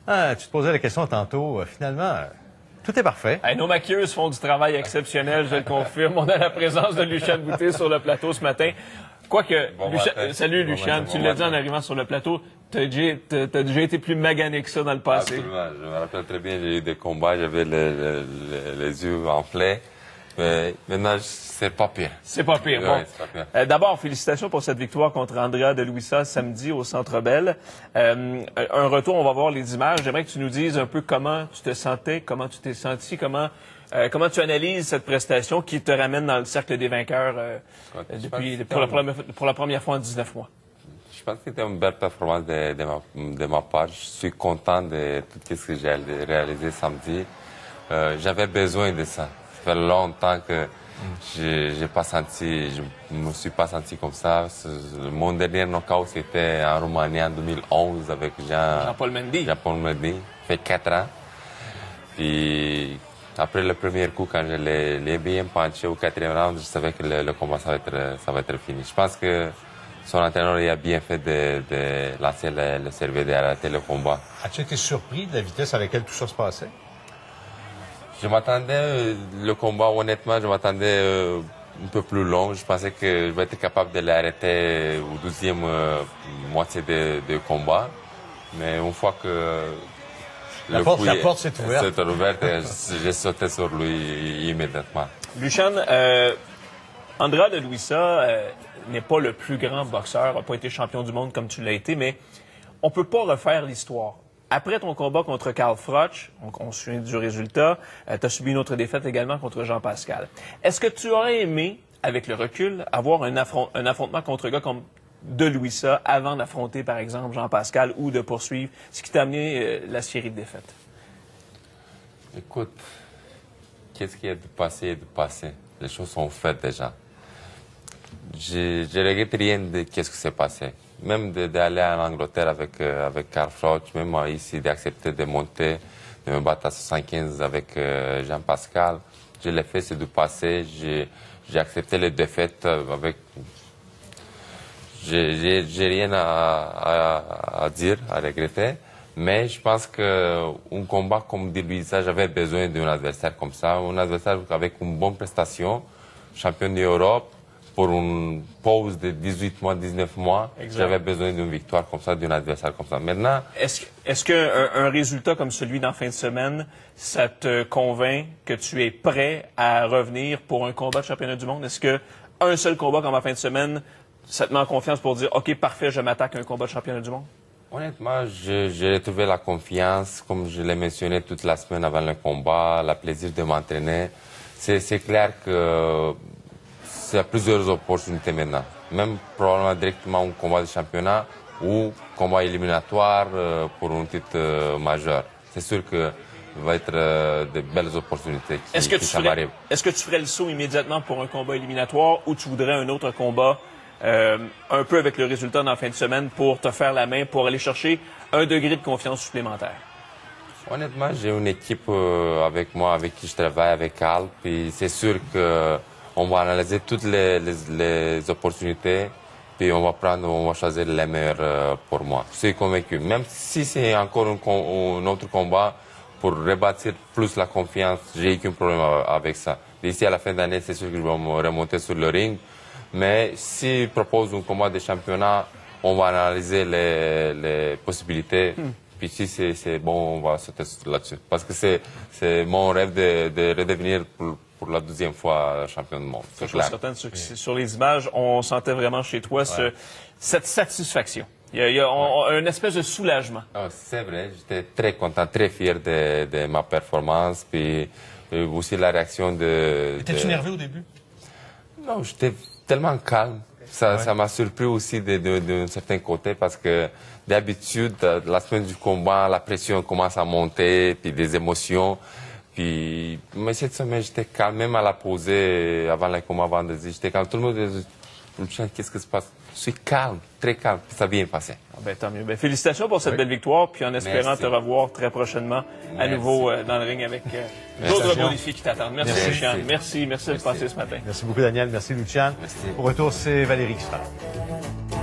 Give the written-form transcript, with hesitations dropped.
Ah, tu te posais la question tantôt. Finalement, tout est parfait. Hey, nos maquilleuses font du travail exceptionnel, je le confirme. On a la présence de Luciane Boutet sur le plateau ce matin. Quoique, salut Luciane, tu l'as dit en arrivant sur le plateau, t'as déjà été plus magané que ça dans le passé. Absolument. Je me rappelle très bien, j'ai eu des combats, j'avais les yeux enflés. Mais maintenant, c'est pas pire. C'est pas pire. Bon. Ouais, c'est pas pire. D'abord, félicitations pour cette victoire contre Andrea de Luisa samedi au Centre Bell. Un retour, on va voir les images. J'aimerais que tu nous dises un peu comment tu te sentais, comment tu t'es senti, comment tu analyses cette prestation qui te ramène dans le cercle des vainqueurs pour la première fois en 19 mois. Je pense que c'était une belle performance de ma part. Je suis content de tout ce que j'ai réalisé samedi. J'avais besoin de ça. Ça fait longtemps que je me suis pas senti comme ça. Mon dernier knockout, c'était en Roumanie en 2011 avec Jean-Paul Mendy. Jean-Paul Mendy. Ça fait 4 ans. Puis après le premier coup, quand je l'ai bien punché au 4e round, je savais que le combat, ça va être fini. Je pense que son entraîneur il a bien fait de lancer le cerveau, d'arrêter le combat. As-tu été surpris de la vitesse à laquelle tout ça se passait? Je m'attendais, le combat, honnêtement, je m'attendais un peu plus long. Je pensais que je vais être capable de l'arrêter au 12e moitié de combat. Mais une fois que la porte s'est ouverte, j'ai sauté sur lui immédiatement. Luciane, Andrea de Luisa n'est pas le plus grand boxeur, n'a pas été champion du monde comme tu l'as été, mais on peut pas refaire l'histoire. Après ton combat contre Carl Froch, on se souvient du résultat, tu as subi une autre défaite également contre Jean Pascal. Est-ce que tu aurais aimé, avec le recul, avoir un affrontement contre un gars comme de Luisa avant d'affronter, par exemple, Jean Pascal ou de poursuivre, ce qui t'a amené la série de défaites? Écoute, qu'est-ce qui est de passé est de passé. Les choses sont faites déjà. Je regrette rien de qu'est-ce qui s'est passé. Même d'aller en Angleterre avec Carl Froch, même ici d'accepter de monter, de me battre à 75 avec Jean Pascal. Je l'ai fait, c'est du passé. J'ai accepté les défaites avec. J'ai rien à dire, à regretter. Mais je pense qu'un combat comme dit Luisa, j'avais besoin d'un adversaire comme ça, un adversaire avec une bonne prestation, champion d'Europe. Pour une pause de 18 mois, 19 mois, j'avais besoin d'une victoire comme ça, d'un adversaire comme ça. Maintenant... Est-ce qu'un résultat comme celui d'en fin de semaine, ça te convainc que tu es prêt à revenir pour un combat de championnat du monde? Est-ce qu'un seul combat comme en fin de semaine, ça te met en confiance pour dire « OK, parfait, je m'attaque à un combat de championnat du monde ». Honnêtement, j'ai retrouvé la confiance, comme je l'ai mentionné toute la semaine avant le combat, le plaisir de m'entraîner. C'est clair que... Il y a plusieurs opportunités maintenant. Même probablement directement un combat de championnat ou combat éliminatoire pour un titre majeur. C'est sûr que va être de belles opportunités qui m'arrivent. Est-ce que tu ferais le saut immédiatement pour un combat éliminatoire ou tu voudrais un autre combat un peu avec le résultat dans la fin de semaine pour te faire la main, pour aller chercher un degré de confiance supplémentaire? Honnêtement, j'ai une équipe avec moi, avec qui je travaille, avec Carl, puis c'est sûr que on va analyser toutes les opportunités, puis on va choisir les meilleures pour moi. Je suis convaincu. Même si c'est encore un autre combat pour rebâtir plus la confiance, j'ai aucun problème avec ça. D'ici à la fin d'année, c'est sûr que je vais me remonter sur le ring. Mais s'il propose un combat de championnat, on va analyser les possibilités. Puis si c'est bon, on va sauter là-dessus. Parce que c'est mon rêve de redevenir pour la 12e fois champion du monde. Je suis certain que sur les images, on sentait vraiment chez toi cette satisfaction. Il y a une espèce de soulagement. Oh, c'est vrai, j'étais très content, très fier de ma performance, puis aussi la réaction de... Étais-tu nerveux au début? Non, j'étais tellement calme. Ça m'a surpris aussi d'un certain côté parce que d'habitude, la semaine du combat, la pression commence à monter, puis des émotions. Mais cette semaine, j'étais calme, même à la posée avant le combat vendredi. J'étais calme. Tout le monde disait, qu'est-ce qui se passe? Je suis calme, très calme, puis ça vient passer. Tant mieux. Félicitations pour cette belle victoire, puis en espérant te revoir très prochainement à nouveau dans le ring avec d'autres beaux défis qui t'attendent. Merci, Luciane. Merci de passer ce matin. Merci beaucoup, Daniel. Merci, Luciane. Merci. Au retour, c'est Valérie qui sera là.